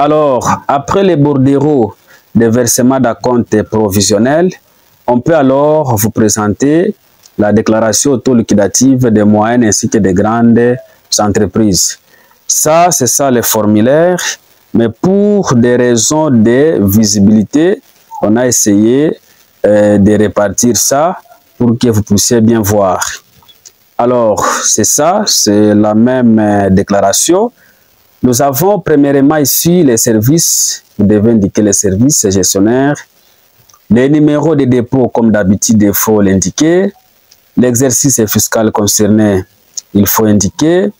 Alors, après les bordereaux de versement d'acompte provisionnel, on peut alors vous présenter la déclaration auto-liquidative des moyennes ainsi que des grandes entreprises. Ça, c'est ça le formulaire, mais pour des raisons de visibilité, on a essayé de répartir ça pour que vous puissiez bien voir. Alors, c'est ça, c'est la même déclaration. Nous avons premièrement ici les services, vous devez indiquer les services gestionnaires, les numéros de dépôt comme d'habitude il faut l'indiquer, l'exercice fiscal concerné il faut indiquer,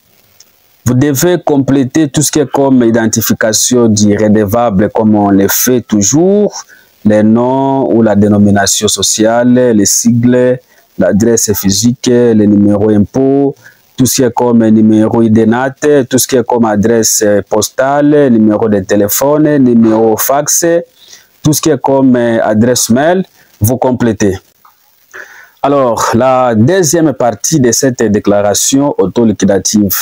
vous devez compléter tout ce qui est comme identification du redevable comme on le fait toujours, les noms ou la dénomination sociale, les sigles, l'adresse physique, les numéros impôts, tout ce qui est comme numéro IDNAT, tout ce qui est comme adresse postale, numéro de téléphone, numéro fax, tout ce qui est comme adresse mail, vous complétez. Alors, la deuxième partie de cette déclaration auto-liquidative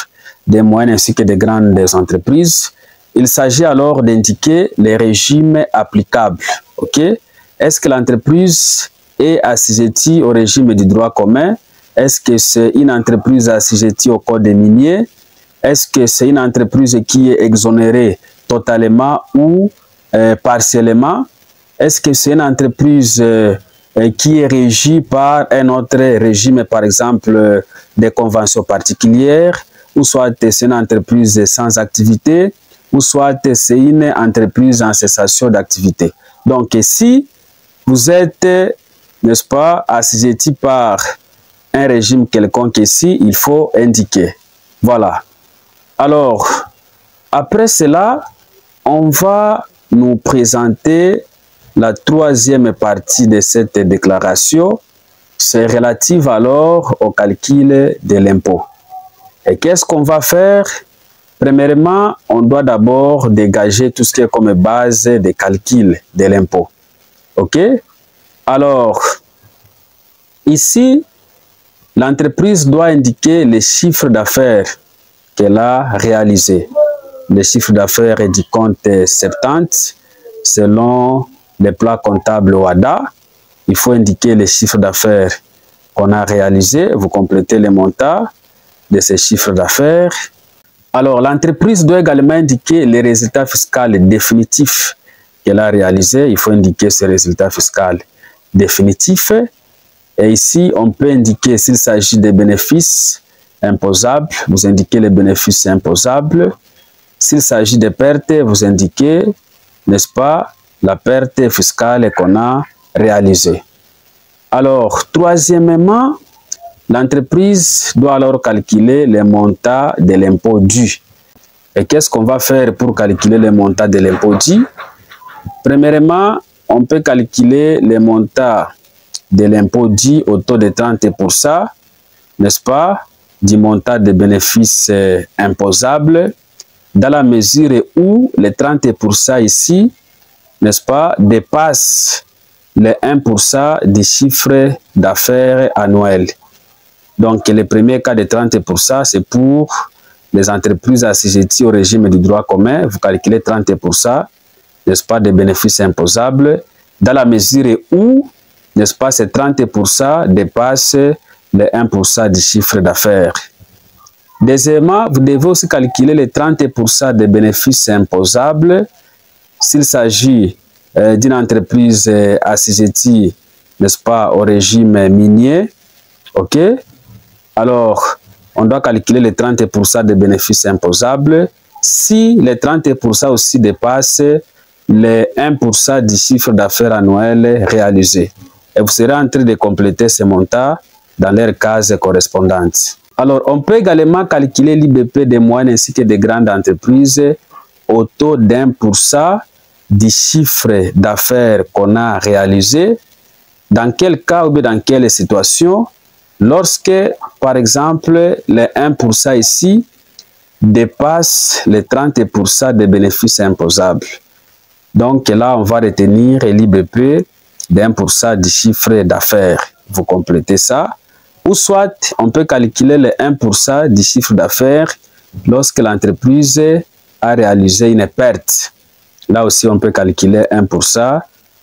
des moyennes ainsi que des grandes entreprises, il s'agit alors d'indiquer les régimes applicables. Okay? Est-ce que l'entreprise est assujettie au régime du droit commun? Est-ce que c'est une entreprise assujettie au code minier? Est-ce que c'est une entreprise qui est exonérée totalement ou partiellement? Est-ce que c'est une entreprise qui est régie par un autre régime, par exemple des conventions particulières, ou soit c'est une entreprise sans activité, ou soit c'est une entreprise en cessation d'activité? Donc, si vous êtes, n'est-ce pas, assujetti par un régime quelconque ici, il faut indiquer. Voilà. Alors, après cela, on va nous présenter la troisième partie de cette déclaration. C'est relative alors au calcul de l'impôt. Et qu'est-ce qu'on va faire? Premièrement, on doit d'abord dégager tout ce qui est comme base de calcul de l'impôt. OK? Alors, ici, l'entreprise doit indiquer les chiffres d'affaires qu'elle a réalisés. Le chiffre d'affaires du compte 70, selon les plats comptables OHADA, il faut indiquer les chiffres d'affaires qu'on a réalisés. Vous complétez les montants de ces chiffres d'affaires. Alors, l'entreprise doit également indiquer les résultats fiscaux définitifs qu'elle a réalisés. Il faut indiquer ces résultats fiscaux définitifs. Et ici, on peut indiquer s'il s'agit des bénéfices imposables, vous indiquez les bénéfices imposables. S'il s'agit de pertes, vous indiquez, n'est-ce pas, la perte fiscale qu'on a réalisée. Alors, troisièmement, l'entreprise doit alors calculer les montants de l'impôt dû. Et qu'est-ce qu'on va faire pour calculer les montants de l'impôt dû? Premièrement, on peut calculer les montants de l'impôt dû au taux de 30%, n'est-ce pas, du montant de bénéfices imposables, dans la mesure où les 30% ici, n'est-ce pas, dépassent les 1% du chiffre d'affaires annuel. Donc, le premier cas de 30%, c'est pour les entreprises assujetties au régime du droit commun. Vous calculez 30%, n'est-ce pas, des bénéfices imposables, dans la mesure où, n'est-ce pas, ces 30% dépassent les 1% du chiffre d'affaires. Deuxièmement, vous devez aussi calculer les 30% des bénéfices imposables s'il s'agit d'une entreprise assujettie, n'est-ce pas, au régime minier. OK? Alors, on doit calculer les 30% des bénéfices imposables si les 30% aussi dépassent les 1% du chiffre d'affaires annuel réalisé. Et vous serez en train de compléter ces montants dans leurs cases correspondantes. Alors, on peut également calculer l'IBP des moyennes ainsi que des grandes entreprises au taux d'1% du chiffre d'affaires qu'on a réalisé. Dans quel cas ou bien dans quelle situation? Lorsque, par exemple, les 1% ici dépassent les 30% des bénéfices imposables. Donc là, on va retenir l'IBP d'1% du chiffre d'affaires. Vous complétez ça. Ou soit, on peut calculer les 1% du chiffre d'affaires lorsque l'entreprise a réalisé une perte. Là aussi, on peut calculer 1%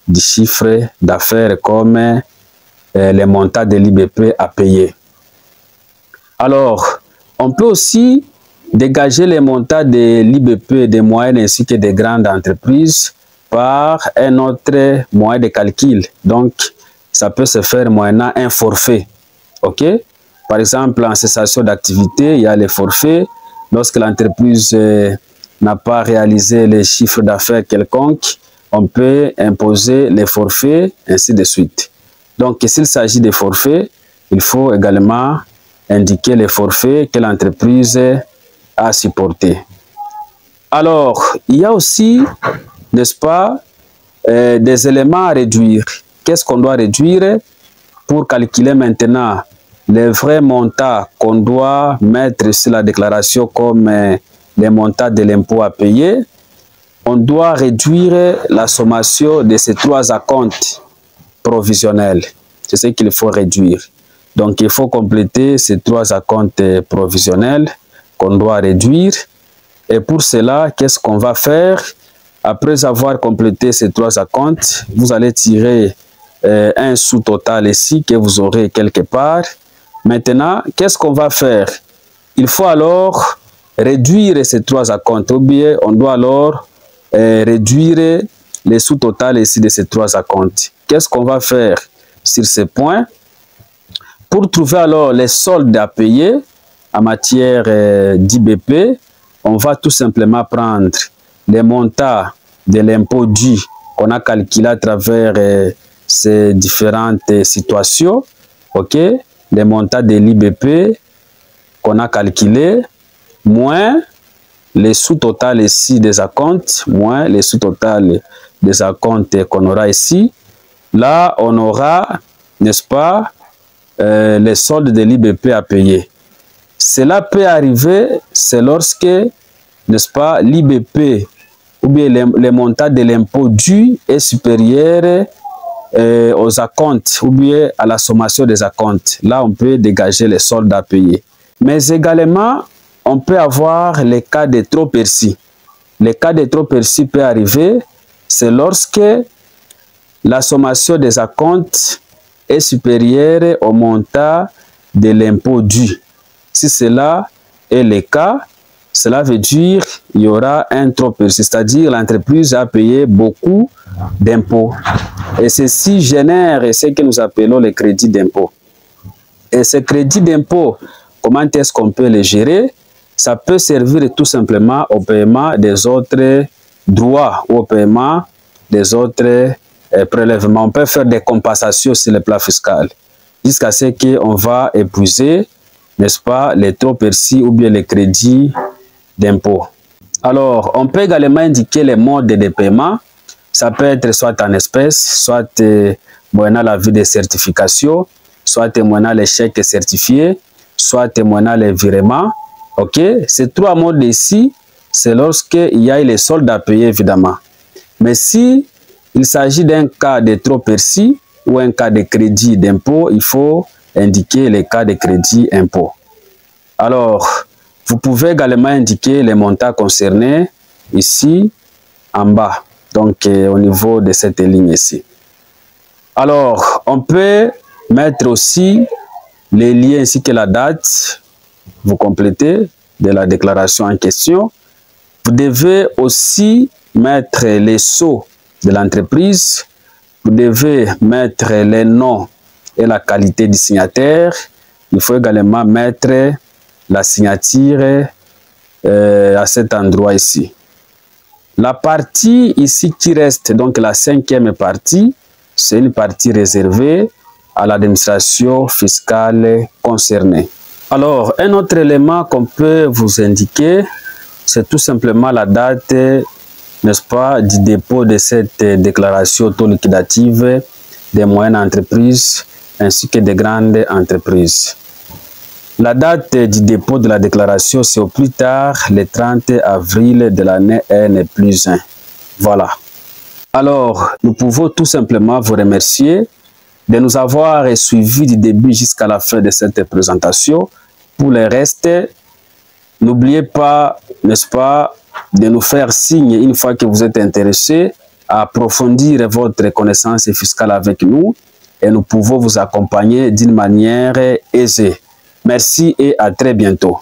du chiffre d'affaires comme les montants de l'IBP à payer. Alors, on peut aussi dégager les montants de l'IBP des moyennes ainsi que des grandes entreprises par un autre moyen de calcul. Donc, ça peut se faire moyennant un forfait. OK? Par exemple, en cessation d'activité, il y a les forfaits. Lorsque l'entreprise n'a pas réalisé les chiffres d'affaires quelconques, on peut imposer les forfaits, ainsi de suite. Donc, s'il s'agit de forfaits, il faut également indiquer les forfaits que l'entreprise a supportés. Alors, il y a aussi, n'est-ce pas, des éléments à réduire. Qu'est-ce qu'on doit réduire pour calculer maintenant les vrais montants qu'on doit mettre sur la déclaration comme les montants de l'impôt à payer? On doit réduire la sommation de ces 3 acomptes provisionnels. C'est ce qu'il faut réduire. Donc, il faut compléter ces 3 acomptes provisionnels qu'on doit réduire. Et pour cela, qu'est-ce qu'on va faire? Après avoir complété ces 3 acomptes, vous allez tirer un sous-total ici que vous aurez quelque part. Maintenant, qu'est-ce qu'on va faire? Il faut alors réduire ces 3 acomptes. Ou bien, on doit alors réduire les sous-totales ici de ces 3 acomptes. Qu'est-ce qu'on va faire sur ces points? Pour trouver alors les soldes à payer en matière d'IBP, on va tout simplement prendre les montants de l'impôt dû qu'on a calculé à travers ces différentes situations. OK? Les montants de l'IBP qu'on a calculé, moins les sous-totales ici des acomptes, moins les sous-totales des acomptes qu'on aura ici. Là, on aura, n'est-ce pas, les soldes de l'IBP à payer. Cela peut arriver, c'est lorsque, n'est-ce pas, l'IBP ou bien les montants de l'impôt dû est supérieur aux acomptes ou bien à la sommation des acomptes. Là, on peut dégager les soldes à payer. Mais également, on peut avoir les cas de trop perçus. Les cas de trop perçus peut arriver, c'est lorsque la sommation des acomptes est supérieure au montant de l'impôt dû. Si cela est le cas, cela veut dire qu'il y aura un trop perçu, c'est-à-dire l'entreprise a payé beaucoup d'impôts. Et ceci génère ce que nous appelons le crédit d'impôt. Et ce crédit d'impôt, comment est-ce qu'on peut le gérer? Ça peut servir tout simplement au paiement des autres droits ou au paiement des autres prélèvements. On peut faire des compensations sur le plan fiscal jusqu'à ce qu'on va épuiser, n'est-ce pas, les trop perçus ou bien les crédits d'impôt. Alors, on peut également indiquer les modes de paiement. Ça peut être soit en espèces, soit moyennant l'avis de certification, soit moyennant les chèques certifiés, soit moyennant les virements. OK? Ces 3 modes ici, c'est lorsqu'il y a les soldes à payer, évidemment. Mais si il s'agit d'un cas de trop perçu ou un cas de crédit d'impôt, il faut indiquer les cas de crédit impôt. Alors, vous pouvez également indiquer les montants concernés ici en bas, donc au niveau de cette ligne ici. Alors, on peut mettre aussi les liens ainsi que la date, vous complétez, de la déclaration en question. Vous devez aussi mettre les sceaux de l'entreprise. Vous devez mettre les noms et la qualité du signataire. Il faut également mettre la signature à cet endroit ici. La partie ici qui reste, donc la 5e partie, c'est une partie réservée à l'administration fiscale concernée. Alors, un autre élément qu'on peut vous indiquer, c'est tout simplement la date, n'est-ce pas, du dépôt de cette déclaration auto-liquidative des moyennes entreprises ainsi que des grandes entreprises. La date du dépôt de la déclaration, c'est au plus tard le 30 avril de l'année N+1. Voilà. Alors, nous pouvons tout simplement vous remercier de nous avoir suivis du début jusqu'à la fin de cette présentation. Pour le reste, n'oubliez pas, n'est-ce pas, de nous faire signe une fois que vous êtes intéressé à approfondir votre connaissance fiscale avec nous et nous pouvons vous accompagner d'une manière aisée. Merci et à très bientôt.